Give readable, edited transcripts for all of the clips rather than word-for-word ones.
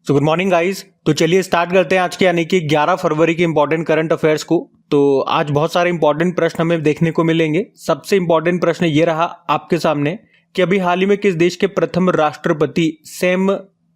So good morning guys. तो चलिए start करते हैं आज के यानी कि 11 फरवरी के इंपॉर्टेंट करंट अफेयर्स को। तो आज बहुत सारे इंपॉर्टेंट प्रश्न हमें देखने को मिलेंगे। सबसे इंपॉर्टेंट प्रश्न ये रहा आपके सामने कि अभी हाल ही में किस देश के प्रथम राष्ट्रपति सैम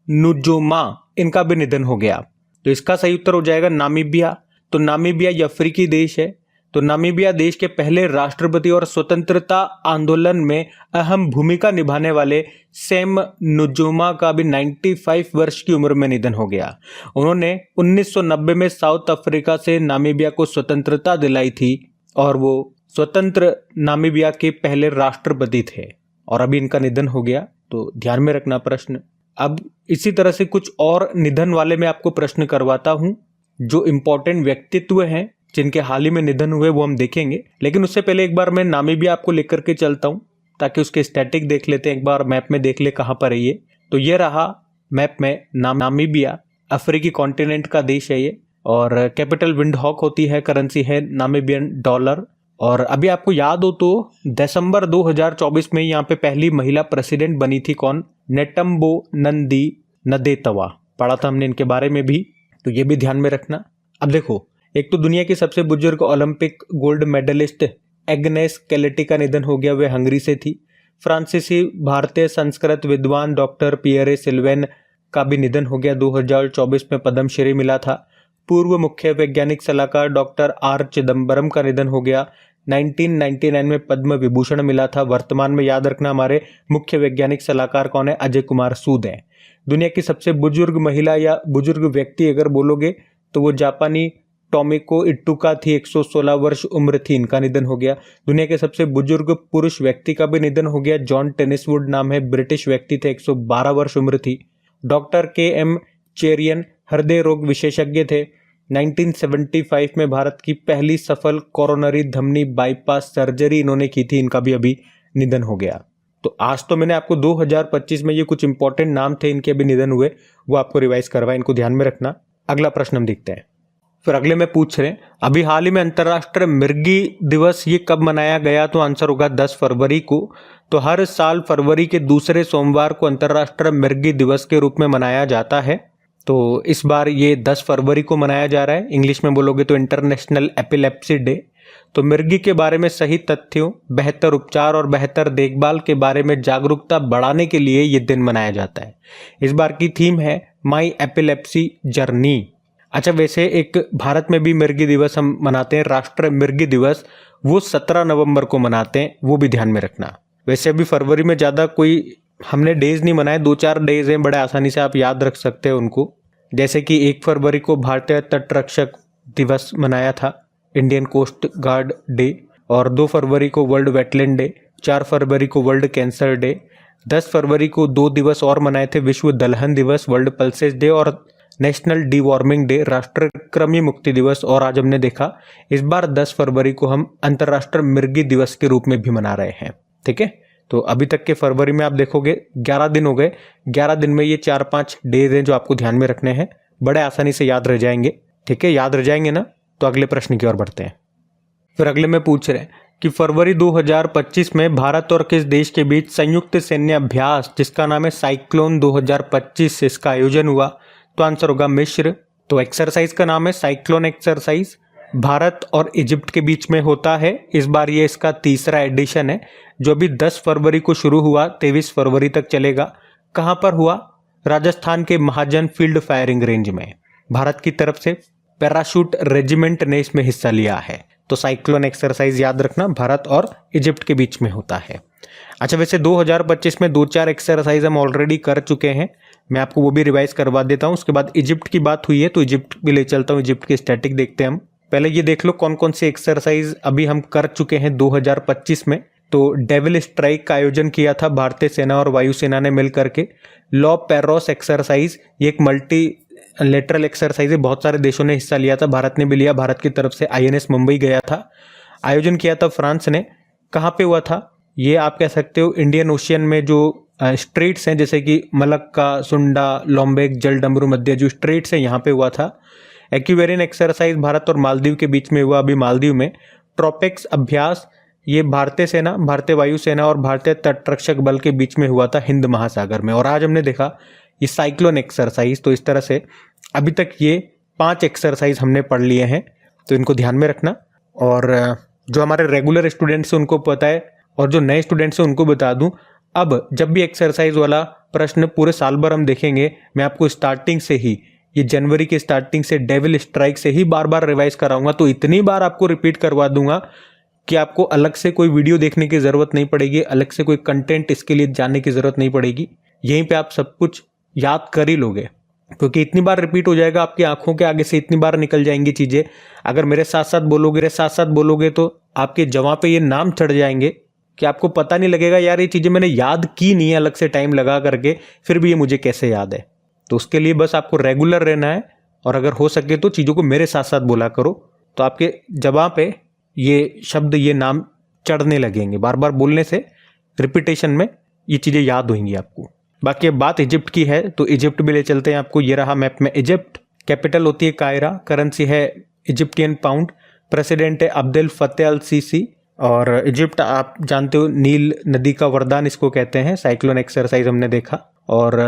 नुजोमा इनका भी निधन हो गया। तो इसका सही उत्तर हो जाएगा नामीबिया। तो नामीबिया ये अफ्रीकी देश है। तो नामीबिया देश के पहले राष्ट्रपति और स्वतंत्रता आंदोलन में अहम भूमिका निभाने वाले सैम नुजोमा का भी 95 वर्ष की उम्र में निधन हो गया। उन्होंने 1990 में साउथ अफ्रीका से नामीबिया को स्वतंत्रता दिलाई थी और वो स्वतंत्र नामीबिया के पहले राष्ट्रपति थे और अभी इनका निधन हो गया। तो ध्यान में रखना प्रश्न। अब इसी तरह से कुछ और निधन वाले मैं आपको प्रश्न करवाता हूं। जो इंपॉर्टेंट व्यक्तित्व हैं जिनके हाल ही में निधन हुए वो हम देखेंगे, लेकिन उससे पहले एक बार मैं नामीबिया आपको लेकर के चलता हूं ताकि उसके स्टैटिक देख लेते हैं। एक बार मैप में देख ले कहां पर है ये। तो ये रहा मैप में नामीबिया। अफ्रीकी कॉन्टिनेंट का देश है ये और कैपिटल विंडहॉक होती है, करेंसी है नामीबियन डॉलर। और अभी आपको याद हो तो दिसंबर 2024 में यहाँ पे पहली महिला प्रेसिडेंट बनी थी। कौन? नेटम्बो नंदी नदेतवा। पढ़ा था हमने इनके बारे में भी, तो ये भी ध्यान में रखना। अब देखो, एक तो दुनिया की सबसे बुजुर्ग ओलंपिक गोल्ड मेडलिस्ट एग्नेस कैलेटी का निधन हो गया। वे हंगरी से थी। फ्रांसीसी भारतीय संस्कृत विद्वान डॉक्टर पियरे सिल्वेन का भी निधन हो गया। 2024 में पद्मश्री मिला था। पूर्व मुख्य वैज्ञानिक सलाहकार डॉक्टर आर चिदम्बरम का निधन हो गया। 1999 में पद्म विभूषण मिला था। वर्तमान में याद रखना हमारे मुख्य वैज्ञानिक सलाहकार कौन है? अजय कुमार सूद है। दुनिया की सबसे बुजुर्ग महिला या बुजुर्ग व्यक्ति अगर बोलोगे तो वो जापानी टोमिको इट्टुका थी। 116 वर्ष उम्र थी, इनका निधन हो गया। दुनिया के सबसे बुजुर्ग पुरुष व्यक्ति का भी निधन हो गया। जॉन टेनिसवुड नाम है, ब्रिटिश व्यक्ति थे। 112 वर्ष उम्र थी। Doctor KM. चेरियन हृदय रोग विशेषज्ञ थे। 1975 में भारत की पहली सफल कोरोनरी धमनी बाईपास सर्जरी इन्होंने की थी। इनका भी अभी निधन हो गया। तो आज तो मैंने आपको 2025 में ये कुछ इंपॉर्टेंट नाम थे इनके अभी निधन हुए, वो आपको रिवाइज करवाए, इनको ध्यान में रखना। अगला प्रश्न हम देखते हैं। फिर अगले में पूछ रहे हैं अभी हाल ही में अंतर्राष्ट्रीय मृगी दिवस ये कब मनाया गया? तो आंसर होगा 10 फरवरी को। तो हर साल फरवरी के दूसरे सोमवार को अंतर्राष्ट्रीय मृगी दिवस के रूप में मनाया जाता है। तो इस बार ये 10 फरवरी को मनाया जा रहा है। इंग्लिश में बोलोगे तो इंटरनेशनल एपिलेप्सी डे। तो मृगी के बारे में सही तथ्यों, बेहतर उपचार और बेहतर देखभाल के बारे में जागरूकता बढ़ाने के लिए ये दिन मनाया जाता है। इस बार की थीम है माई एपिलेप्सी जर्नी। अच्छा, वैसे एक भारत में भी मृगी दिवस हम मनाते हैं, राष्ट्रीय मृगी दिवस, वो 17 नवंबर को मनाते हैं, वो भी ध्यान में रखना। वैसे अभी फरवरी में ज़्यादा कोई हमने डेज नहीं मनाए, 2-4 डेज हैं, बड़े आसानी से आप याद रख सकते हैं उनको। जैसे कि 1 फरवरी को भारतीय तटरक्षक दिवस मनाया था, इंडियन कोस्ट गार्ड डे। और 2 फरवरी को वर्ल्ड वेटलैंड डे। 4 फरवरी को वर्ल्ड कैंसर डे। 10 फरवरी को 2 दिवस और मनाए थे, विश्व दलहन दिवस, वर्ल्ड पल्सेस डे और नेशनल डी वार्मिंग डे, राष्ट्रीय कृमि मुक्ति दिवस। और आज हमने देखा इस बार 10 फरवरी को हम अंतर्राष्ट्रीय मृगी दिवस के रूप में भी मना रहे हैं। ठीक है, तो अभी तक के फरवरी में आप देखोगे 11 दिन हो गए। 11 दिन में ये 4-5 डेज हैं जो आपको ध्यान में रखने हैं, बड़े आसानी से याद रह जाएंगे। ठीक है, याद रह जाएंगे ना? तो अगले प्रश्न की ओर बढ़ते हैं। फिर अगले में पूछ रहे हैं कि फरवरी 2025 में भारत और किस देश के बीच संयुक्त सैन्य अभ्यास जिसका नाम है साइक्लोन 2025 इसका आयोजन हुआ? तो आंसर होगा मिस्र। तो एक्सरसाइज का नाम है साइक्लोन एक्सरसाइज। भारत और इजिप्ट के बीच में होता है। इस बार ये इसका तीसरा एडिशन है जो अभी 10 फरवरी को शुरू हुआ, 23 फरवरी तक चलेगा। कहाँ पर हुआ? राजस्थान के महाजन फील्ड फायरिंग रेंज में। भारत की तरफ से पैराशूट रेजिमेंट ने इसमें हिस्सा लिया है। तो साइक्लोन एक्सरसाइज याद रखना, भारत और इजिप्ट के बीच में होता है। अच्छा, वैसे 2025 में 2-4 एक्सरसाइज हम ऑलरेडी कर चुके हैं, मैं आपको वो भी रिवाइज करवा देता हूँ। उसके बाद इजिप्ट की बात हुई है तो इजिप्ट भी ले चलता हूँ। इजिप्ट की स्टैटिक देखते हैं हम। पहले ये देख लो कौन कौन सी एक्सरसाइज अभी हम कर चुके हैं 2025 में। तो डेविल स्ट्राइक का आयोजन किया था भारतीय सेना और वायुसेना ने मिल करके। लॉ पेरोस एक्सरसाइज, ये एक मल्टी लेटरल एक्सरसाइज है, बहुत सारे देशों ने हिस्सा लिया था, भारत ने भी लिया। भारत की तरफ से INS मुंबई गया था, आयोजन किया था फ्रांस ने। कहाँ पे हुआ था? ये आप कह सकते हो इंडियन ओशियन में जो स्ट्रेट्स हैं जैसे कि मलक्का, सुंडा, लोम्बेक, जलडमरू, मध्य जो स्ट्रेट्स हैं यहाँ पे हुआ था। एक्यूवेरियन एक्सरसाइज भारत और मालदीव के बीच में हुआ अभी मालदीव में। ट्रोपेक्स अभ्यास ये भारतीय सेना, भारतीय वायुसेना और भारतीय तटरक्षक बल के बीच में हुआ था हिंद महासागर में। और आज हमने देखा ये साइक्लोन एक्सरसाइज। तो इस तरह से अभी तक ये 5 एक्सरसाइज हमने पढ़ लिए हैं, तो इनको ध्यान में रखना। और जो हमारे रेगुलर स्टूडेंट्स हैं उनको पता है, और जो नए स्टूडेंट्स हैं उनको बता दूं, अब जब भी एक्सरसाइज वाला प्रश्न पूरे साल भर हम देखेंगे, मैं आपको स्टार्टिंग से ही, ये जनवरी के स्टार्टिंग से डेविल स्ट्राइक से ही बार बार रिवाइज कराऊंगा। तो इतनी बार आपको रिपीट करवा दूंगा कि आपको अलग से कोई वीडियो देखने की जरूरत नहीं पड़ेगी, अलग से कोई कंटेंट इसके लिए जानने की जरूरत नहीं पड़ेगी। यहीं पे आप सब कुछ याद कर ही लोगे, क्योंकि इतनी बार रिपीट हो जाएगा, आपकी आंखों के आगे से इतनी बार निकल जाएंगी चीजें। अगर मेरे साथ साथ बोलोगे तो आपके जवां पे ये नाम चढ़ जाएंगे कि आपको पता नहीं लगेगा यार ये चीजें मैंने याद की नहीं है अलग से टाइम लगा करके, फिर भी ये मुझे कैसे याद है। तो उसके लिए बस आपको रेगुलर रहना है, और अगर हो सके तो चीज़ों को मेरे साथ साथ बोला करो, तो आपके जवां पे ये शब्द, ये नाम चढ़ने लगेंगे। बार बार बोलने से, रिपीटेशन में ये चीज़ें याद होंगी आपको। बाकी अब बात इजिप्ट की है, तो इजिप्ट भी ले चलते हैं आपको। ये रहा मैप में इजिप्ट। कैपिटल होती है कायरा, करेंसी है इजिप्टियन पाउंड, प्रेसिडेंट है अब्देल फतेह अल सीसी। और इजिप्ट आप जानते हो नील नदी का वरदान इसको कहते हैं। साइक्लोन एक्सरसाइज हमने देखा, और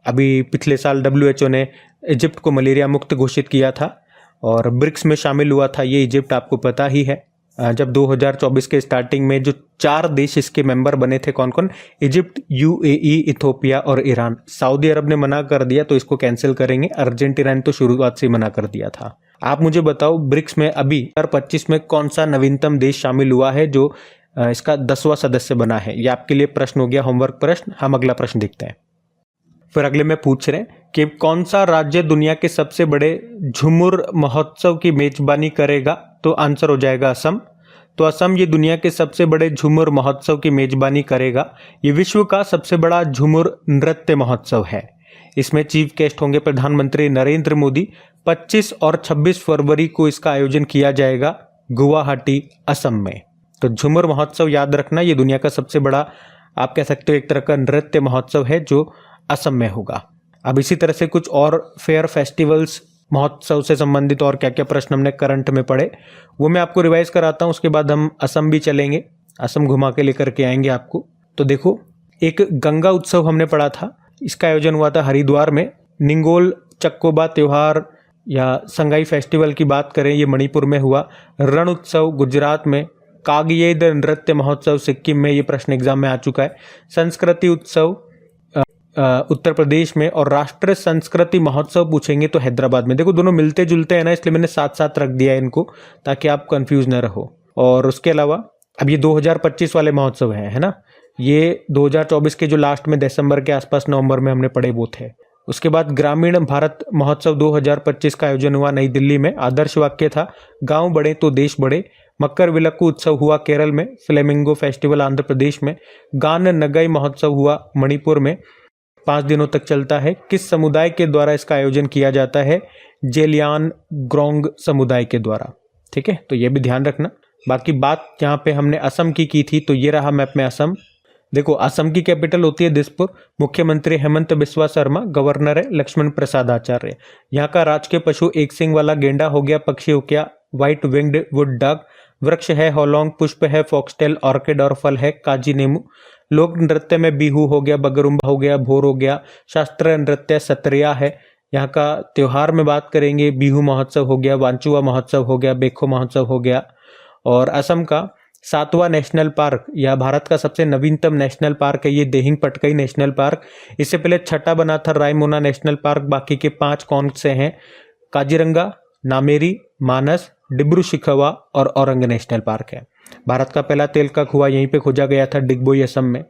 अभी पिछले साल WHO ने इजिप्ट को मलेरिया मुक्त घोषित किया था, और ब्रिक्स में शामिल हुआ था ये इजिप्ट, आपको पता ही है। जब 2024 के स्टार्टिंग में जो 4 देश इसके मेंबर बने थे, कौन कौन? इजिप्ट, UAE, इथोपिया और ईरान। सऊदी अरब ने मना कर दिया, तो इसको कैंसिल करेंगे। अर्जेंटीना ने तो शुरुआत से मना कर दिया था। आप मुझे बताओ ब्रिक्स में अभी 2025 में कौन सा नवीनतम देश शामिल हुआ है जो इसका 10वां सदस्य बना है? ये आपके लिए प्रश्न हो गया, होमवर्क प्रश्न। हम अगला प्रश्न देखते हैं। फिर अगले में पूछ रहे हैं कि कौन सा राज्य दुनिया के सबसे बड़े झुमुर महोत्सव की मेजबानी करेगा? तो आंसर हो जाएगा असम। तो असम ये दुनिया के सबसे बड़े झुमुर महोत्सव की मेजबानी करेगा। ये विश्व का सबसे बड़ा झुमुर नृत्य महोत्सव है। इसमें चीफ गेस्ट होंगे प्रधानमंत्री नरेंद्र मोदी। 25 और 26 फरवरी को इसका आयोजन किया जाएगा गुवाहाटी, असम में। तो झुमुर महोत्सव याद रखना, ये दुनिया का सबसे बड़ा, आप कह सकते हो एक तरह का नृत्य महोत्सव है जो असम में होगा। अब इसी तरह से कुछ और फेयर, फेस्टिवल्स, महोत्सव से संबंधित और क्या क्या प्रश्न हमने करंट में पढ़े, वो मैं आपको रिवाइज कराता हूँ। उसके बाद हम असम भी चलेंगे, असम घुमा के लेकर के आएंगे आपको। तो देखो, एक गंगा उत्सव हमने पढ़ा था, इसका आयोजन हुआ था हरिद्वार में। निंगोल चक्कोबा त्योहार या संगाई फेस्टिवल की बात करें, ये मणिपुर में हुआ। रण उत्सव गुजरात में। कागयेद नृत्य महोत्सव सिक्किम में, ये प्रश्न एग्जाम में आ चुका है। संस्कृति उत्सव उत्तर प्रदेश में, और राष्ट्रीय संस्कृति महोत्सव पूछेंगे तो हैदराबाद में। देखो दोनों मिलते जुलते हैं ना, इसलिए मैंने साथ साथ रख दिया है इनको, ताकि आप कंफ्यूज न रहो। और उसके अलावा अब ये 2025 वाले महोत्सव हैं, है ना, ये 2024 के जो लास्ट में दिसंबर के आसपास, नवंबर में हमने पढ़े वो थे। उसके बाद ग्रामीण भारत महोत्सव 2025 का आयोजन हुआ नई दिल्ली में। आदर्श वाक्य था गांव बढ़े तो देश बढ़े। मकर विलक्कू उत्सव हुआ केरल में। फ्लेमिंगो फेस्टिवल आंध्र प्रदेश में। गान नगाई महोत्सव हुआ मणिपुर में, 5 दिनों तक चलता है। किस समुदाय के द्वारा इसका आयोजन किया जाता है? जेलियान ग्रोंग समुदाय के द्वारा। ठीक है, तो ये भी ध्यान रखना। बाकी बात यहाँ पे हमने असम की थी, तो ये रहा मैप में असम। देखो, असम की कैपिटल होती है दिसपुर। मुख्यमंत्री हेमंत बिस्वा शर्मा। गवर्नर है लक्ष्मण प्रसाद आचार्य। यहाँ का राजकीय पशु एक सिंग वाला गेंडा हो गया। पक्षी हो गया व्हाइट विंग्ड वुड डक। वृक्ष है होलोंग। पुष्प है फॉक्सटेल ऑर्किड, और फल है काजी नींबू। लोक नृत्य में बिहू हो गया, बगरुम्बा हो गया, भोर हो गया। शास्त्रीय नृत्य सत्रिया है। यहाँ का त्योहार में बात करेंगे, बिहू महोत्सव हो गया, वांचुआ महोत्सव हो गया, बेखो महोत्सव हो गया। और असम का 7वां नेशनल पार्क या भारत का सबसे नवीनतम नेशनल पार्क है ये देहिंग पटकाई नेशनल पार्क। इससे पहले 6ठा बना था रायमोना नेशनल पार्क। बाकी के 5 कौन से हैं? काजीरंगा, नामेरी, मानस, डिब्रू शिखवा और औरंग नेशनल पार्क है। भारत का पहला तेल का कुआं यहीं पे खोजा गया था, डिगबोई, असम में।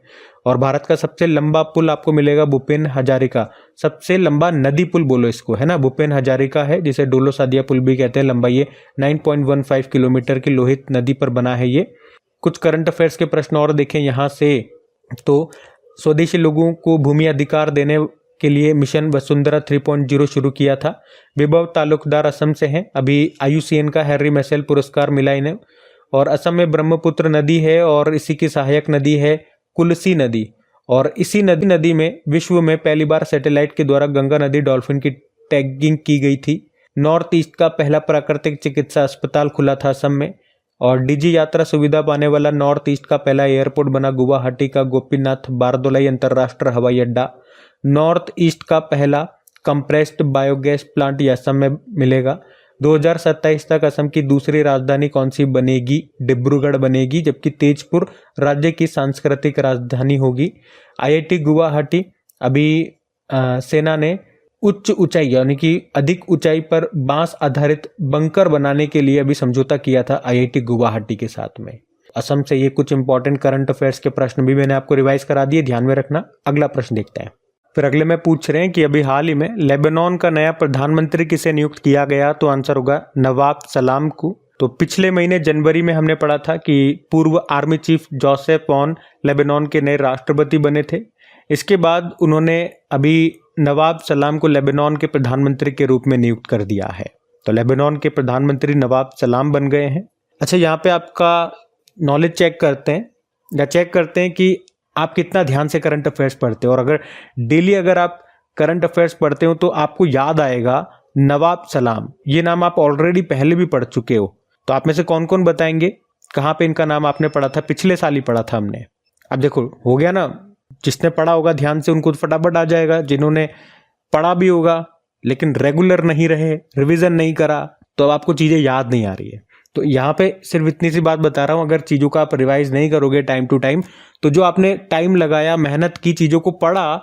और भारत का सबसे लंबा पुल आपको मिलेगा भूपेन हजारिका। सबसे लंबा नदी पुल बोलो इसको, है ना, भूपेन हजारिका है, जिसे डोलो सादिया पुल भी कहते हैं। लंबाई ये 9.15 किलोमीटर की लोहित नदी पर बना है ये। कुछ करंट अफेयर्स के प्रश्न और देखें यहाँ से, तो स्वदेशी लोगों को भूमि अधिकार देने के लिए मिशन वसुंधरा 3.0 शुरू किया था। विभव तालुकदार असम से हैं। अभी IUCN का हैरी मैसेल पुरस्कार मिला इन्हें। और असम में ब्रह्मपुत्र नदी है, और इसी की सहायक नदी है कुलसी नदी। और इसी नदी में विश्व में पहली बार सैटेलाइट के द्वारा गंगा नदी डॉल्फिन की टैगिंग की गई थी। नॉर्थ ईस्ट का पहला प्राकृतिक चिकित्सा अस्पताल खुला था असम में। और डिजी यात्रा सुविधा पाने वाला नॉर्थ ईस्ट का पहला एयरपोर्ट बना गुवाहाटी का गोपीनाथ बारदोलाई अंतर्राष्ट्रीय हवाई अड्डा। नॉर्थ ईस्ट का पहला कंप्रेस्ड बायोगैस प्लांट ये असम में मिलेगा। 2027 तक असम की दूसरी राजधानी कौन सी बनेगी? डिब्रूगढ़ बनेगी, जबकि तेजपुर राज्य की सांस्कृतिक राजधानी होगी। IIT गुवाहाटी, अभी सेना ने उच्च ऊंचाई यानी कि अधिक ऊंचाई पर बांस आधारित बंकर बनाने के लिए अभी समझौता किया था IIT गुवाहाटी के साथ में। असम से ये कुछ इंपॉर्टेंट करंट अफेयर्स के प्रश्न भी मैंने आपको रिवाइज करा दिए, ध्यान में रखना। अगला प्रश्न देखते हैं। फिर अगले में पूछ रहे हैं कि अभी हाल ही में लेबनान का नया प्रधानमंत्री किसे नियुक्त किया गया? तो आंसर होगा नवाब सलाम को। तो पिछले महीने जनवरी में हमने पढ़ा था कि पूर्व army chief Joseph on Lebanon के नए राष्ट्रपति बने थे। इसके बाद उन्होंने अभी नवाब सलाम को लेबनान के प्रधानमंत्री के रूप में नियुक्त कर दिया है। तो लेबनान के प्रधानमंत्री नवाब सलाम बन गए हैं। अच्छा, यहाँ पे आपका नॉलेज चेक करते हैं या चेक करते हैं कि आप कितना ध्यान से करंट अफेयर्स पढ़ते हो। और अगर डेली अगर आप करंट अफेयर्स पढ़ते हो तो आपको याद आएगा नवाब सलाम, ये नाम आप ऑलरेडी पहले भी पढ़ चुके हो। तो आप में से कौन कौन बताएंगे कहाँ पे इनका नाम आपने पढ़ा था? पिछले साल ही पढ़ा था हमने। अब देखो हो गया ना, जिसने पढ़ा होगा ध्यान से उनको फटाफट आ जाएगा। जिन्होंने पढ़ा भी होगा लेकिन रेगुलर नहीं रहे, रिवीजन नहीं करा, तो अब आपको चीज़ें याद नहीं आ रही है। तो यहाँ पे सिर्फ इतनी सी बात बता रहा हूँ, अगर चीज़ों का आप रिवाइज नहीं करोगे टाइम टू टाइम तो जो आपने टाइम लगाया, मेहनत की, चीज़ों को पढ़ा,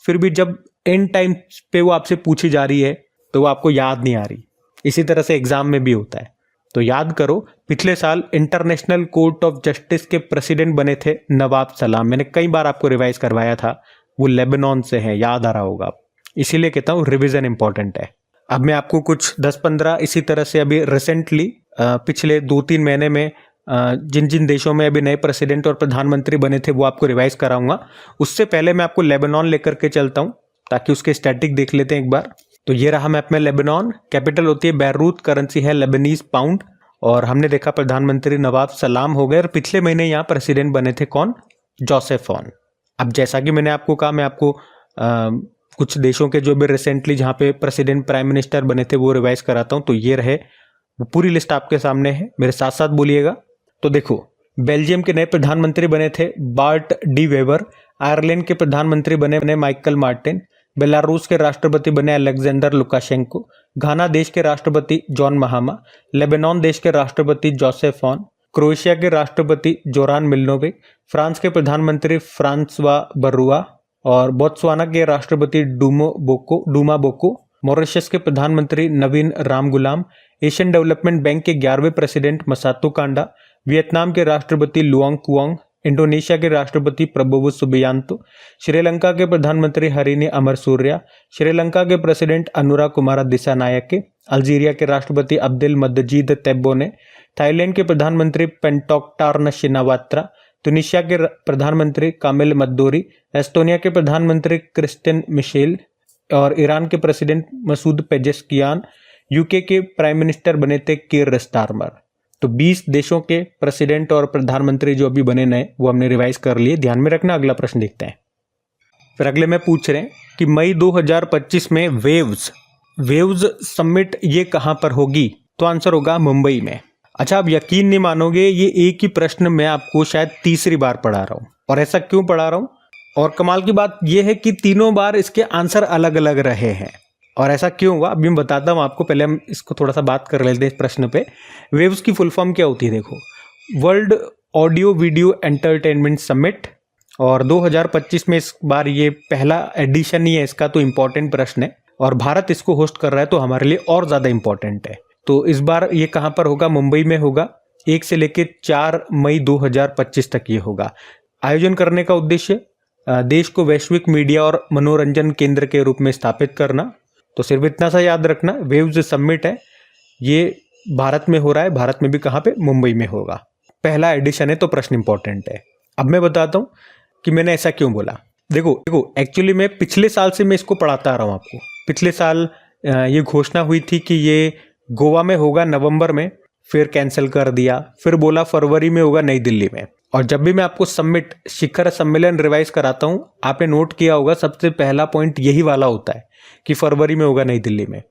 फिर भी जब एंड टाइम पे वो आपसे पूछी जा रही है तो वो आपको याद नहीं आ रही। इसी तरह से एग्जाम में भी होता है। तो याद करो, पिछले साल इंटरनेशनल कोर्ट ऑफ जस्टिस के प्रेसिडेंट बने थे नवाब सलाम। मैंने कई बार आपको रिवाइज करवाया था, वो लेबनान से हैं, याद आ रहा होगा। इसीलिए कहता हूँ रिविजन इंपॉर्टेंट है। अब मैं आपको कुछ 10-15 इसी तरह से अभी रिसेंटली पिछले 2-3 महीने में जिन जिन देशों में अभी नए प्रेसिडेंट और प्रधानमंत्री बने थे वो आपको रिवाइज कराऊंगा। उससे पहले मैं आपको लेबनान लेकर के चलता हूँ ताकि उसके स्टैटिक देख लेते हैं एक बार। तो ये रहा मैप में लेबनान, कैपिटल होती है बैरूत, करेंसी है लेबनीज पाउंड, और हमने देखा प्रधानमंत्री नवाब सलाम हो गए और पिछले महीने यहाँ प्रेसिडेंट बने थे कौन? Joseph on. अब जैसा कि मैंने आपको कहा, मैं आपको कुछ देशों के जो भी रिसेंटली जहाँ पे प्रेसिडेंट प्राइम मिनिस्टर बने थे वो रिवाइज कराता हूँ। तो ये रहे, वो पूरी लिस्ट आपके सामने है, मेरे साथ साथ बोलिएगा। तो देखो, बेल्जियम के नए प्रधानमंत्री बने थे बार्ट डी वेबर, आयरलैंड के प्रधानमंत्री बने माइकल मार्टिन, बेलारूस के राष्ट्रपति बने अलेक्जेंडर लुकाशेंको, घाना देश के राष्ट्रपति जॉन महामा, लेबनान देश के राष्ट्रपति जोसेफ ऑन, क्रोएशिया के राष्ट्रपति जोरान मिलनोविक, फ्रांस के प्रधानमंत्री फ्रांसवा बरुआ और बोत्सवाना के राष्ट्रपति डूमा बोको, मॉरिशस के प्रधानमंत्री नवीन रामगुलाम, एशियन डेवलपमेंट बैंक के 11वें प्रेसिडेंट मसातो कांडा, वियतनाम के राष्ट्रपति लुआंग कुआंग, इंडोनेशिया के राष्ट्रपति प्रबोवो सुबियांतो, श्रीलंका के प्रधानमंत्री हरिनी अमरसूर्या, श्रीलंका के प्रेसिडेंट अनुरा कुमारा दिसानायके, अल्जीरिया के राष्ट्रपति अब्देल मजीद तेब्बोने, थाईलैंड के प्रधानमंत्री पेंटोक्टार्न शिनावात्रा, तुनिशिया के प्रधानमंत्री कामिल मद्दोरी, एस्टोनिया के प्रधानमंत्री क्रिस्टियन मिशेल और ईरान के प्रेसिडेंट मसूद पेजेस्कियान, यूके के प्राइम मिनिस्टर बने थे कीर स्टारमर। तो 20 देशों के प्रेसिडेंट और प्रधानमंत्री जो अभी बने नए वो हमने रिवाइज कर लिए, ध्यान में रखना। अगला प्रश्न देखते हैं। फिर अगले में पूछ रहे हैं कि मई 2025 में वेव्स समिट ये कहाँ पर होगी? तो आंसर होगा मुंबई में। अच्छा, आप यकीन नहीं मानोगे, ये एक ही प्रश्न मैं आपको शायद तीसरी बार पढ़ा रहा हूँ। और ऐसा क्यों पढ़ा रहा हूँ? और कमाल की बात यह है कि तीनों बार इसके आंसर अलग अलग रहे हैं। और ऐसा क्यों हुआ अभी मैं बताता हूँ आपको। पहले हम इसको थोड़ा सा बात कर लेते हैं इस प्रश्न पे। वेव्स की फुल फॉर्म क्या होती है? देखो, world audio video entertainment summit, और 2025 में इस बार ये पहला एडिशन ही है इसका, तो इम्पोर्टेंट प्रश्न है और भारत इसको होस्ट कर रहा है तो हमारे लिए और ज़्यादा इम्पोर्टेंट है। तो इस बार ये कहाँ पर होगा? मुंबई में होगा। 1 से लेकर 4 मई 2025 तक ये होगा। आयोजन करने का उद्देश्य देश को वैश्विक मीडिया और मनोरंजन केंद्र के रूप में स्थापित करना। तो सिर्फ इतना सा याद रखना, वेव्स समिट है, ये भारत में हो रहा है। भारत में भी कहाँ पे? मुंबई में होगा। पहला एडिशन है तो प्रश्न इंपॉर्टेंट है। अब मैं बताता हूँ कि मैंने ऐसा क्यों बोला। देखो एक्चुअली मैं पिछले साल से मैं इसको पढ़ाता आ रहा हूँ आपको। पिछले साल ये घोषणा हुई थी कि ये गोवा में होगा नवंबर में, फिर कैंसिल कर दिया, फिर बोला फरवरी में होगा नई दिल्ली में। और जब भी मैं आपको समिट, शिखर सम्मेलन रिवाइज कराता हूँ, आपने नोट किया होगा सबसे पहला पॉइंट यही वाला होता है कि फरवरी में होगा नई दिल्ली में।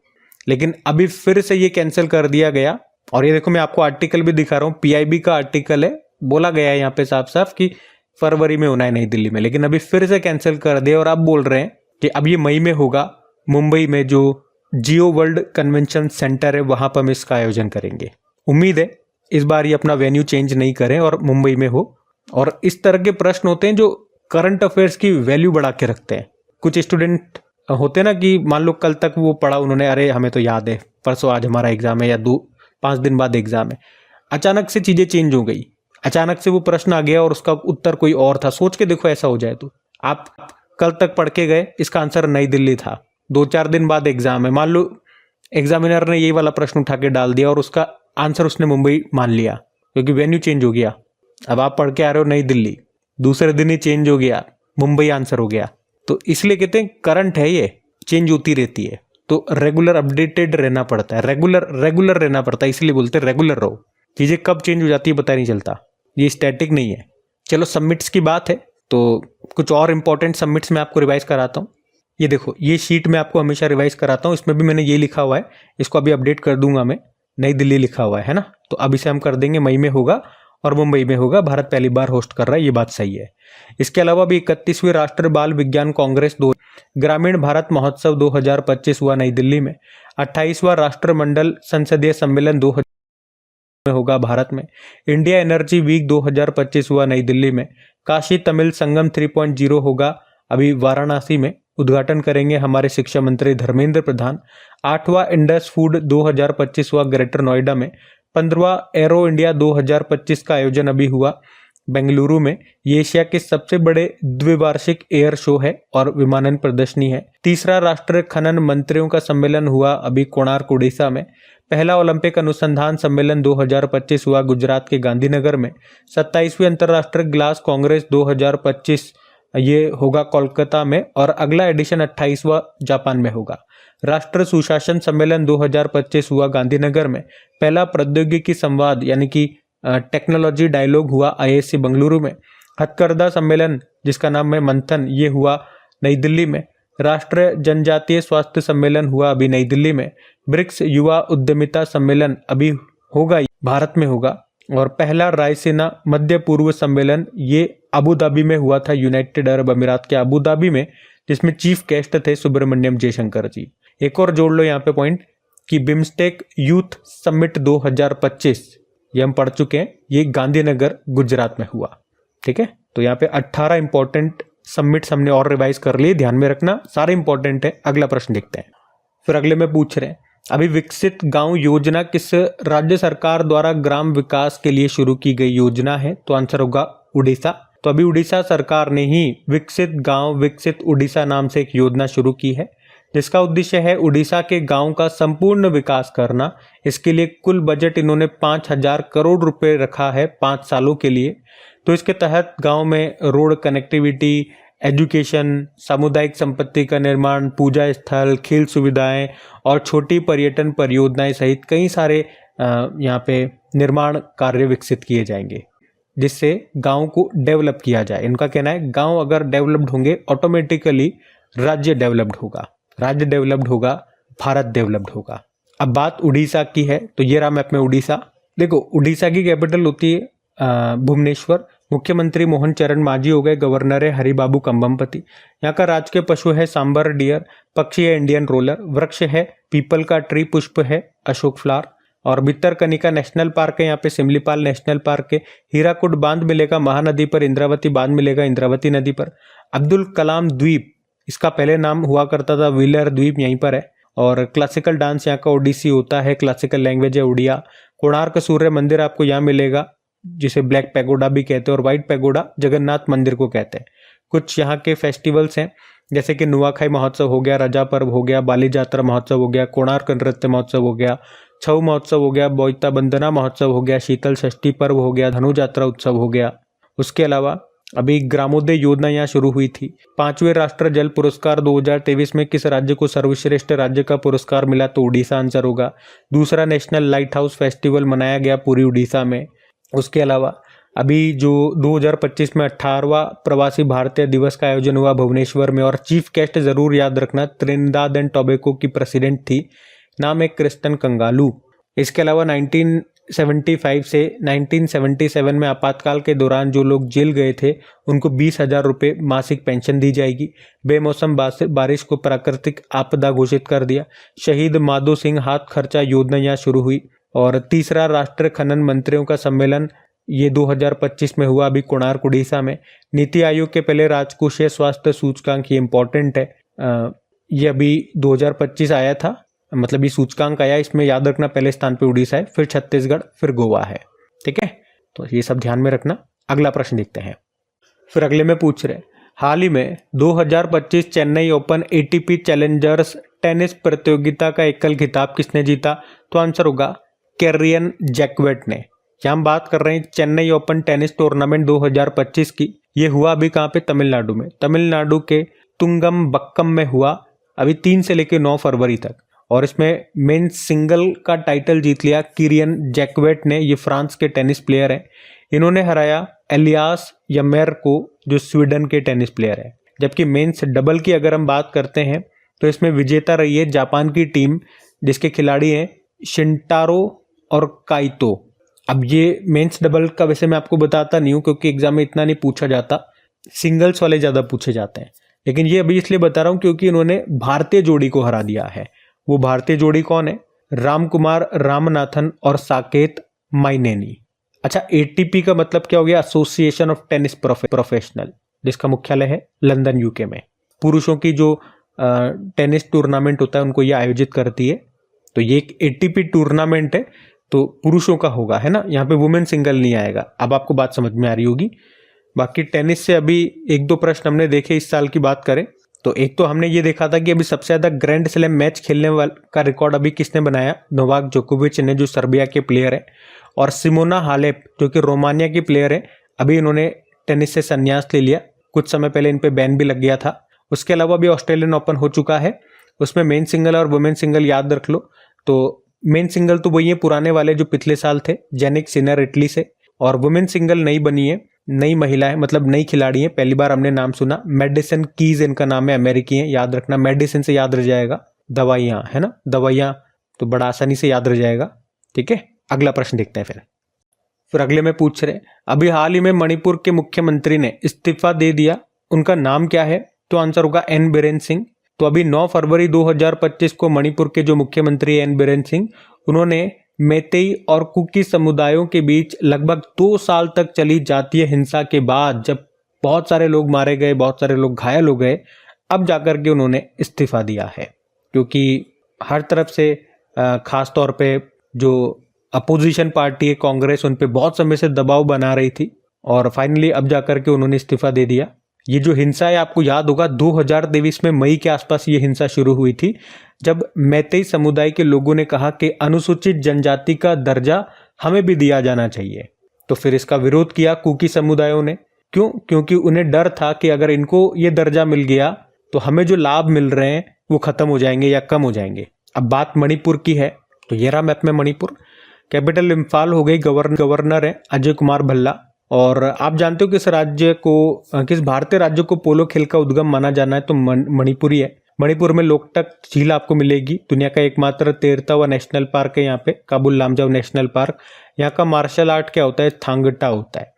लेकिन अभी फिर से ये कैंसिल कर दिया गया। और ये देखो, मैं आपको आर्टिकल भी दिखा रहा हूँ, PIB का आर्टिकल है, बोला गया है यहाँ पे साफ साफ कि फरवरी में होना है नई दिल्ली में, लेकिन अभी फिर से कैंसिल कर दिया और आप बोल रहे हैं कि अब ये मई में होगा, मुंबई में जो जियो वर्ल्ड कन्वेंशन सेंटर है वहाँ पर हम इसका आयोजन करेंगे। उम्मीद है इस बार ये अपना वेन्यू चेंज नहीं करें और मुंबई में हो। और इस तरह के प्रश्न होते हैं जो करंट अफेयर्स की वैल्यू बढ़ा के रखते हैं। कुछ स्टूडेंट होते हैं ना कि मान लो कल तक वो पढ़ा उन्होंने, अरे हमें तो याद है, परसों आज हमारा एग्जाम है या 5 दिन बाद एग्जाम है, अचानक से चीज़ें चेंज हो गई, अचानक से वो प्रश्न आ गया और उसका उत्तर कोई और था। सोच के देखो ऐसा हो जाए तो आप कल तक पढ़ के गए, इसका आंसर नई दिल्ली था, 2-4 दिन बाद एग्जाम है, मान लो एग्जामिनर ने ये वाला प्रश्न उठा के डाल दिया और उसका आंसर उसने मुंबई मान लिया क्योंकि वेन्यू चेंज हो गया। अब आप पढ़ के आ रहे हो नई दिल्ली, दूसरे दिन ही चेंज हो गया, मुंबई आंसर हो गया। तो इसलिए कहते हैं करंट है, ये चेंज होती रहती है, तो रेगुलर अपडेटेड रहना पड़ता है, रेगुलर रहना पड़ता है, इसलिए बोलते हैं रेगुलर रहो। चीज़ें कब चेंज हो जाती है पता नहीं चलता, ये स्टैटिक नहीं है। चलो सबमिट्स की बात है तो कुछ और इंपॉर्टेंट सबमिट्स मैं आपको रिवाइज कराता हूँ। ये देखो, ये शीट मैं आपको हमेशा रिवाइज कराता हूँ, इसमें भी मैंने ये लिखा हुआ है, इसको अभी अपडेट कर दूंगा मैं, नई दिल्ली लिखा हुआ है ना, तो अब इसे हम कर देंगे मई में होगा और मुंबई में होगा, भारत पहली बार होस्ट कर रहा है, ये बात सही है। इसके अलावा भी 31वीं राष्ट्रीय बाल विज्ञान कांग्रेस ग्रामीण भारत महोत्सव 2025 हुआ नई दिल्ली में। 28वां राष्ट्रमंडल संसदीय सम्मेलन 2000 में होगा भारत में। इंडिया एनर्जी वीक 2025 हुआ नई दिल्ली में। काशी तमिल संगम 3.0 होगा अभी वाराणसी में, उद्घाटन करेंगे हमारे शिक्षा मंत्री धर्मेंद्र प्रधान। 8वां इंडस फूड 2025 हुआ ग्रेटर नोएडा में। 15वां एरो इंडिया 2025 का आयोजन अभी हुआ बेंगलुरु में। ये एशिया के सबसे बड़े द्विवार्षिक एयर शो है और विमानन प्रदर्शनी है। 3रा राष्ट्रीय खनन मंत्रियों का सम्मेलन हुआ अभी कोणार्क उड़ीसा में। पहला ओलंपिक अनुसंधान सम्मेलन 2025 हुआ गुजरात के गांधीनगर में। 27वीं अंतर्राष्ट्रीय ग्लास कांग्रेस 2025 ये होगा कोलकाता में और अगला एडिशन 28वां जापान में होगा। राष्ट्रीय सुशासन सम्मेलन 2025 हुआ गांधीनगर में। पहला प्रौद्योगिकी संवाद यानी कि टेक्नोलॉजी डायलॉग हुआ आईआईएससी बेंगलुरु में। हथकरघा सम्मेलन जिसका नाम है मंथन, ये हुआ नई दिल्ली में। राष्ट्रीय जनजातीय स्वास्थ्य सम्मेलन हुआ अभी नई दिल्ली में। ब्रिक्स युवा उद्यमिता सम्मेलन अभी होगा भारत में होगा। और पहला रायसीना मध्य पूर्व सम्मेलन ये अबू धाबी में हुआ था, यूनाइटेड अरब अमीरात के अबू धाबी में, जिसमें चीफ गेस्ट थे सुब्रमण्यम जयशंकर जी। एक और जोड़ लो यहाँ पे पॉइंट कि बिम्स्टेक यूथ समिट 2025 ये हम पढ़ चुके हैं, ये गांधीनगर गुजरात में हुआ। ठीक है, तो यहाँ पे 18 इंपॉर्टेंट समिट्स हमने और रिवाइज कर लिए, ध्यान में रखना सारे इंपॉर्टेंट है। अगला प्रश्न देखते हैं। फिर अगले में पूछ रहे हैं अभी विकसित गांव योजना किस राज्य सरकार द्वारा ग्राम विकास के लिए शुरू की गई योजना है? तो आंसर होगा उड़ीसा। तो अभी उड़ीसा सरकार ने ही विकसित गांव विकसित उड़ीसा नाम से एक योजना शुरू की है, जिसका उद्देश्य है उड़ीसा के गांव का संपूर्ण विकास करना। इसके लिए कुल बजट इन्होंने 5000 करोड़ रुपए रखा है 5 सालों के लिए। तो इसके तहत गांव में रोड कनेक्टिविटी, एजुकेशन, सामुदायिक संपत्ति का निर्माण, पूजा स्थल, खेल सुविधाएं और छोटी पर्यटन परियोजनाएं सहित कई सारे यहाँ पे निर्माण कार्य विकसित किए जाएंगे, जिससे गांव को डेवलप किया जाए। इनका कहना है गांव अगर डेवलप्ड होंगे ऑटोमेटिकली राज्य डेवलप्ड होगा, राज्य डेवलप्ड होगा, भारत डेवलप्ड होगा। अब बात उड़ीसा की है, तो ये रहा मैप में उड़ीसा। देखो उड़ीसा की कैपिटल होती है भुवनेश्वर। मुख्यमंत्री मोहन चरण मांझी हो गए, गवर्नर है हरिबाबू कंबमपति। यहाँ का राजकीय पशु है सांबर डियर, पक्षी है इंडियन रोलर, वृक्ष है पीपल का ट्री, पुष्प है अशोक फ्लावर। और भितरकनिका नेशनल पार्क है, यहाँ पे सिमलीपाल नेशनल पार्क है। हीराकुड बांध मिलेगा महानदी पर, इंद्रावती बांध मिलेगा इंद्रावती नदी पर। अब्दुल कलाम द्वीप, इसका पहले नाम हुआ करता था व्हीलर द्वीप, यहीं पर है। और क्लासिकल डांस यहाँ का ओडिसी होता है, क्लासिकल लैंग्वेज है उड़िया। कोणार्क सूर्य मंदिर आपको यहाँ मिलेगा, जिसे ब्लैक पैगोडा भी कहते हैं, और व्हाइट पैगोडा जगन्नाथ मंदिर को कहते हैं। कुछ यहाँ के फेस्टिवल्स हैं, जैसे कि नुआखाई महोत्सव हो गया, रजा पर्व हो गया, बाली जात्रा महोत्सव हो गया, कोणार्क नृत्य महोत्सव हो गया, छऊ महोत्सव हो गया, बोईता बंदना महोत्सव हो गया, शीतल षष्ठी पर्व हो गया, धनु जात्रा उत्सव हो गया। उसके अलावा अभी ग्रामोदय योजना यहाँ शुरू हुई थी। 5वें राष्ट्रीय जल पुरस्कार 2023 में किस राज्य को सर्वश्रेष्ठ राज्य का पुरस्कार मिला? तो उड़ीसा आंसर होगा। दूसरा नेशनल लाइट हाउस फेस्टिवल मनाया गया पूरी उड़ीसा में। उसके अलावा अभी जो 2025 में 18वां प्रवासी भारतीय दिवस का आयोजन हुआ भुवनेश्वर में, और चीफ गेस्ट जरूर याद रखना त्रिनिदाद एंड टोबैको की प्रेसिडेंट थी, नाम है क्रिस्टन कंगालू। इसके अलावा 1975 से 1977 में आपातकाल के दौरान जो लोग जेल गए थे उनको 20,000 रुपये मासिक पेंशन दी जाएगी। बेमौसम बारिश को प्राकृतिक आपदा घोषित कर दिया। शहीद माधो सिंह हाथ खर्चा योजना यहाँ शुरू हुई। और तीसरा राष्ट्रीय खनन मंत्रियों का सम्मेलन ये 2025 में हुआ अभी कोणार्क उड़ीसा में। नीति आयोग के पहले राजकोषीय स्वास्थ्य सूचकांक, ये इंपॉर्टेंट है, ये अभी 2025 आया था, मतलब ये सूचकांक आया, इसमें याद रखना पहले स्थान पे उड़ीसा है, फिर छत्तीसगढ़, फिर गोवा है। ठीक है, तो ये सब ध्यान में रखना। अगला प्रश्न देखते हैं। फिर अगले में पूछ रहे, हाल ही में 2025 Chennai open ATP Challengers tennis प्रतियोगिता का एकल खिताब किसने जीता? तो आंसर होगा कैरियन जैक्वेट ने। यहाँ हम बात कर रहे हैं चेन्नई ओपन टेनिस टूर्नामेंट 2025 की। ये हुआ अभी कहाँ पे? तमिलनाडु में। तमिलनाडु के तुंगमबक्कम में हुआ अभी 3 से लेकर 9 फरवरी तक। और इसमें मेंस सिंगल का टाइटल जीत लिया किरियन जैक्वेट ने। ये फ्रांस के टेनिस प्लेयर हैं। इन्होंने हराया एलियास यमेर को, जो स्वीडन के टेनिस प्लेयर है। जबकि मेंस डबल की अगर हम बात करते हैं तो इसमें विजेता रही है जापान की टीम, जिसके खिलाड़ी हैं शिंटारो और काइतो। अब ये मेंस डबल का वैसे मैं आपको बताता नहीं हूँ क्योंकि एग्जाम में इतना नहीं पूछा जाता, सिंगल्स वाले ज़्यादा पूछे जाते हैं। लेकिन ये अभी इसलिए बता रहा हूँ क्योंकि इन्होंने भारतीय जोड़ी को हरा दिया है। वो भारतीय जोड़ी कौन है? रामकुमार रामनाथन और साकेत माइनेनी। अच्छा, एटीपी का मतलब क्या हो गया? एसोसिएशन ऑफ टेनिस प्रोफेशनल, जिसका मुख्यालय है लंदन यूके में। पुरुषों की जो टेनिस टूर्नामेंट होता है उनको ये आयोजित करती है। तो ये एक एटीपी टूर्नामेंट है, तो पुरुषों का होगा, है ना। यहाँ पे वुमेन सिंगल नहीं आएगा। अब आपको बात समझ में आ रही होगी। बाकी टेनिस से अभी 1-2 प्रश्न हमने देखे इस साल की बात करें तो एक तो हमने ये देखा था कि अभी सबसे ज्यादा ग्रैंड स्लैम मैच खेलने वाला का रिकॉर्ड अभी किसने बनाया? नोवाक जोकोविच ने, जो सर्बिया के प्लेयर है। और सिमोना हालेप, जो कि रोमानिया की प्लेयर है, अभी इन्होंने टेनिस से संन्यास ले लिया। कुछ समय पहले इन पे बैन भी लग गया था। उसके अलावा भी ऑस्ट्रेलियन ओपन हो चुका है, उसमें मेन सिंगल और वुमेन सिंगल याद रख लो। तो मेन सिंगल तो वही है पुराने वाले जो पिछले साल थे, जेनिक सिनर इटली से। और वुमेन सिंगल नई बनी है, नई महिला है, मतलब नई खिलाड़ी है, पहली बार हमने नाम सुना। मेडिसन कीज इनका नाम है, अमेरिकी है, याद रखना। मेडिसिन से याद रह जाएगा, दवाइयाँ, है ना, दवाइयाँ, तो बड़ा आसानी से याद रह जाएगा। ठीक है, अगला प्रश्न देखते हैं। फिर अगले में पूछ रहे, अभी हाल ही में मणिपुर के मुख्यमंत्री ने इस्तीफा दे दिया, उनका नाम क्या है? तो आंसर होगा एन बीरेन सिंह। तो अभी 9 फरवरी 2025 को मणिपुर के जो मुख्यमंत्री एन बीरेन सिंह, उन्होंने मेतेई और कुकी समुदायों के बीच लगभग 2 साल तक चली जातीय हिंसा के बाद, जब बहुत सारे लोग मारे गए, बहुत सारे लोग घायल हो गए, अब जाकर के उन्होंने इस्तीफा दिया है। क्योंकि हर तरफ से खास तौर पे जो अपोजिशन पार्टी है कांग्रेस, उन पे बहुत समय से दबाव बना रही थी और फाइनली अब जाकर के उन्होंने इस्तीफा दे दिया। ये जो हिंसा है, आपको याद होगा 2023 में मई के आसपास ये हिंसा शुरू हुई थी, जब मैतेई समुदाय के लोगों ने कहा कि अनुसूचित जनजाति का दर्जा हमें भी दिया जाना चाहिए। तो फिर इसका विरोध किया कुकी समुदायों ने। क्यों? क्योंकि उन्हें डर था कि अगर इनको ये दर्जा मिल गया तो हमें जो लाभ मिल रहे हैं वो खत्म हो जाएंगे या कम हो जाएंगे। अब बात मणिपुर की है, तो ये रहा मैप में मणिपुर। कैपिटल इम्फाल हो गई, गवर्नर है अजय कुमार भल्ला। और आप जानते हो किस भारतीय राज्य को पोलो खेल का उद्गम माना जाना है? तो मणिपुर ही है। मणिपुर में लोकटक झील आपको मिलेगी, दुनिया का एकमात्र तैरता नेशनल पार्क है यहाँ पे, काबुल लामजाओ नेशनल पार्क। यहाँ का मार्शल आर्ट क्या होता है? थांगटा होता है।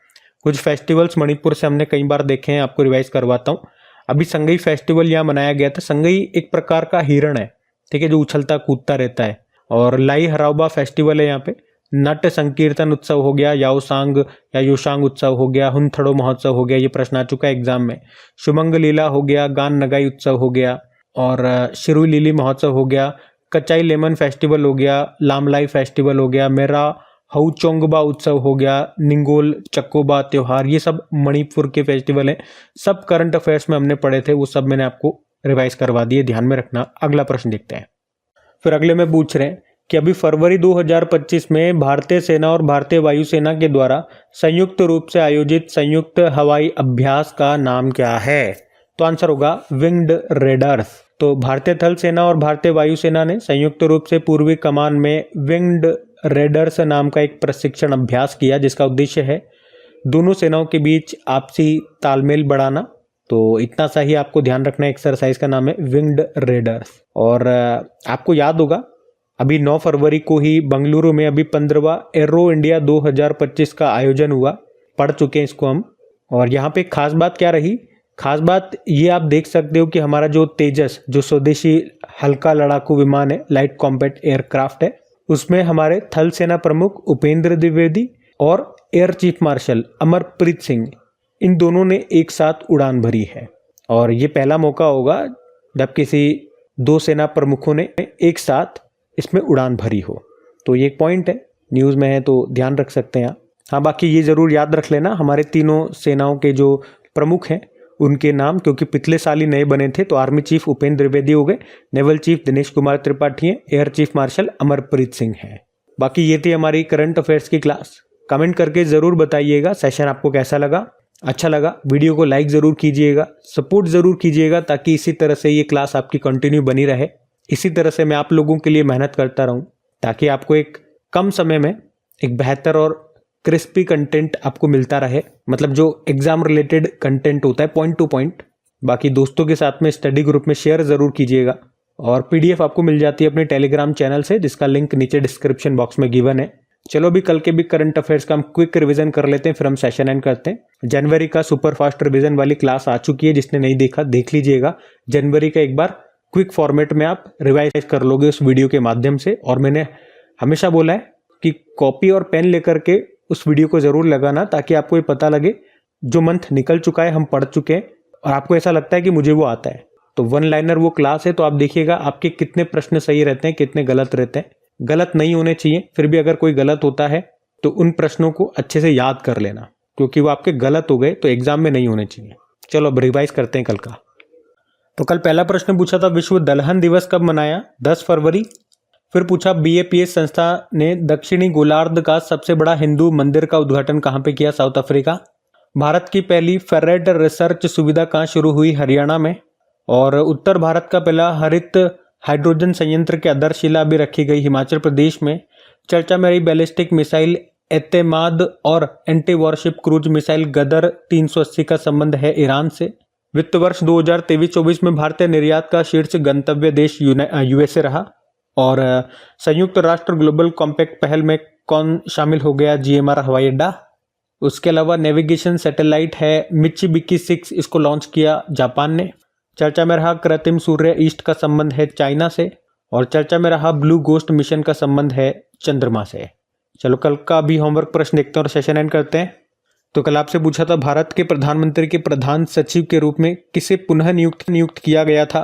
कुछ फेस्टिवल्स मणिपुर से हमने कई बार देखे हैं, आपको रिवाइज करवाता हूँ। अभी संगई फेस्टिवल यहाँ मनाया गया था। संगई एक प्रकार का हिरण है, ठीक है, जो उछलता कूदता रहता है। और लाई हराउबा फेस्टिवल है यहाँ पे। नट संकीर्तन उत्सव हो गया, याओसांग या योशांग उत्सव हो गया, हुनथड़ो महोत्सव हो गया, ये प्रश्न आ चुका है एग्जाम में। शुमंग लीला हो गया, गान नगाई उत्सव हो गया, और शिरुई लीली महोत्सव हो गया, कचाई लेमन फेस्टिवल हो गया, लामलाई फेस्टिवल हो गया, मेरा हाउचोंगबा उत्सव हो गया, निंगोल चक्कोबा त्योहार, ये सब मणिपुर के फेस्टिवल हैं। सब करंट अफेयर्स में हमने पढ़े थे, वो सब मैंने आपको रिवाइज करवा दिए, ध्यान में रखना। अगला प्रश्न देखते हैं। फिर अगले में पूछ रहे हैं कि अभी फरवरी 2025 में भारतीय सेना और भारतीय वायुसेना के द्वारा संयुक्त रूप से आयोजित संयुक्त हवाई अभ्यास का नाम क्या है? तो आंसर होगा विंग्ड रेडर्स। तो भारतीय थल सेना और भारतीय वायुसेना ने संयुक्त रूप से पूर्वी कमान में विंग्ड रेडर्स नाम का एक प्रशिक्षण अभ्यास किया, जिसका उद्देश्य है दोनों सेनाओं के बीच आपसी तालमेल बढ़ाना। तो इतना सा ही आपको ध्यान रखना है, एक्सरसाइज का नाम है विंग्ड रेडर्स। और आपको याद होगा अभी 9 फरवरी को ही बंगलुरु में अभी 15वां एरो इंडिया 2025 का आयोजन हुआ, पढ़ चुके हैं इसको हम। और यहाँ पे खास बात क्या रही, खास बात ये आप देख सकते हो कि हमारा जो तेजस, जो स्वदेशी हल्का लड़ाकू विमान है, लाइट कॉम्बैट एयरक्राफ्ट है, उसमें हमारे थल सेना प्रमुख उपेंद्र द्विवेदी और air chief marshal Amarpreet Singh, इन दोनों ने एक साथ उड़ान भरी है। और ये पहला मौका होगा जब किसी 2 सेना प्रमुखों ने एक साथ इसमें उड़ान भरी हो। तो ये एक पॉइंट है, न्यूज़ में है तो ध्यान रख सकते हैं आप। हाँ, बाकी ये ज़रूर याद रख लेना हमारे तीनों सेनाओं के जो प्रमुख हैं उनके नाम, क्योंकि पिछले साल ही नए बने थे। तो आर्मी चीफ उपेंद्र द्विवेदी हो गए, नेवल चीफ दिनेश कुमार त्रिपाठी हैं, air chief marshal Amarpreet Singh हैं। बाकी ये थी हमारी करंट अफेयर्स की क्लास। कमेंट करके ज़रूर बताइएगा सेशन आपको कैसा लगा। अच्छा लगा वीडियो को लाइक ज़रूर कीजिएगा, सपोर्ट ज़रूर कीजिएगा, ताकि इसी तरह से ये क्लास आपकी कंटिन्यू बनी रहे। इसी तरह से मैं आप लोगों के लिए मेहनत करता रहूं, ताकि आपको एक कम समय में एक बेहतर और क्रिस्पी कंटेंट आपको मिलता रहे, मतलब जो एग्जाम रिलेटेड कंटेंट होता है पॉइंट टू पॉइंट। बाकी दोस्तों के साथ में स्टडी ग्रुप में शेयर ज़रूर कीजिएगा। और पीडीएफ आपको मिल जाती है अपने टेलीग्राम चैनल से, जिसका लिंक नीचे डिस्क्रिप्शन बॉक्स में गिवन है। चलो अभी कल के भी करंट अफेयर्स का हम क्विक रिवीजन कर लेते हैं, फिर हम सेशन एंड करते हैं। जनवरी का सुपर फास्ट रिवीजन वाली क्लास आ चुकी है, जिसने नहीं देखा देख लीजिएगा। जनवरी का एक बार क्विक फॉर्मेट में आप रिवाइज कर लोगे उस वीडियो के माध्यम से। और मैंने हमेशा बोला है कि कॉपी और पेन लेकर के उस वीडियो को ज़रूर लगाना, ताकि आपको ये पता लगे जो मंथ निकल चुका है, हम पढ़ चुके हैं, और आपको ऐसा लगता है कि मुझे वो आता है। तो वन लाइनर वो क्लास है, तो आप देखिएगा आपके कितने प्रश्न सही रहते हैं, कितने गलत रहते हैं। गलत नहीं होने चाहिए, फिर भी अगर कोई गलत होता है तो उन प्रश्नों को अच्छे से याद कर लेना, क्योंकि वो आपके गलत हो गए तो एग्जाम में नहीं होने चाहिए। चलो अब रिवाइज करते हैं कल का। तो कल पहला प्रश्न पूछा था विश्व दलहन दिवस कब मनाया, 10 फरवरी। फिर पूछा बीएपीएस संस्था ने दक्षिणी गोलार्ध का सबसे बड़ा हिंदू मंदिर का उद्घाटन कहाँ पे किया, साउथ अफ्रीका। भारत की पहली फेरेट रिसर्च सुविधा कहाँ शुरू हुई, हरियाणा में। और उत्तर भारत का पहला हरित हाइड्रोजन संयंत्र की आधारशिला भी रखी गई, हिमाचल प्रदेश में। चर्चा में रही बैलिस्टिक मिसाइल एतेमाद और एंटी वॉरशिप क्रूज मिसाइल गदर 380 का संबंध है ईरान से। वित्त वर्ष 2023-24 में भारतीय निर्यात का शीर्ष गंतव्य देश यूएसए रहा। और संयुक्त राष्ट्र ग्लोबल कॉम्पैक्ट पहल में कौन शामिल हो गया, जीएमआर हवाई अड्डा। उसके अलावा नेविगेशन सैटेलाइट है मित्सुबिशी 6, इसको लॉन्च किया जापान ने। चर्चा में रहा कृत्रिम सूर्य ईस्ट का संबंध है चाइना से। और चर्चा में रहा ब्लू गोस्ट मिशन का संबंध है चंद्रमा से। चलो कल का भी होमवर्क प्रश्न देखते हैं और सेशन एंड करते हैं। तो कल आपसे पूछा था भारत के प्रधानमंत्री के प्रधान सचिव के रूप में किसे पुनः नियुक्त किया गया था,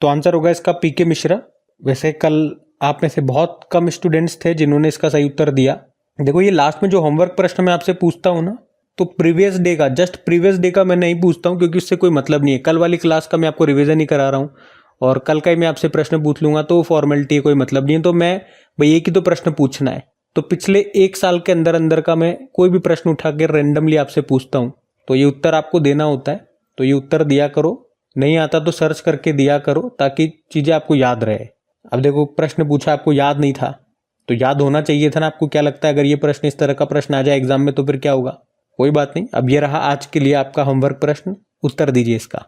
तो आंसर होगा इसका पीके मिश्रा। वैसे कल आप में से बहुत कम स्टूडेंट्स थे जिन्होंने इसका सही उत्तर दिया। देखो ये लास्ट में जो होमवर्क प्रश्न मैं आपसे पूछता हूँ ना, तो प्रीवियस डे का, जस्ट प्रीवियस डे का मैं नहीं पूछता हूँ, क्योंकि उससे कोई मतलब नहीं है। कल वाली क्लास का मैं आपको रिवीजन ही करा रहा हूँ, और कल का ही मैं आपसे प्रश्न पूछ लूंगा तो फॉर्मेलिटी कोई मतलब नहीं है। तो मैं भाई एक ही तो प्रश्न पूछना है, तो पिछले 1 साल के अंदर अंदर का मैं कोई भी प्रश्न उठा के रेंडमली आपसे पूछता हूँ, तो ये उत्तर आपको देना होता है। तो ये उत्तर दिया करो, नहीं आता तो सर्च करके दिया करो, ताकि चीज़ें आपको याद रहे। अब देखो प्रश्न पूछा, आपको याद नहीं था, तो याद होना चाहिए था ना। आपको क्या लगता है अगर ये प्रश्न इस तरह का प्रश्न आ जाए एग्जाम में तो फिर क्या होगा? कोई बात नहीं। अब ये रहा आज के लिए आपका होमवर्क प्रश्न, उत्तर दीजिए इसका।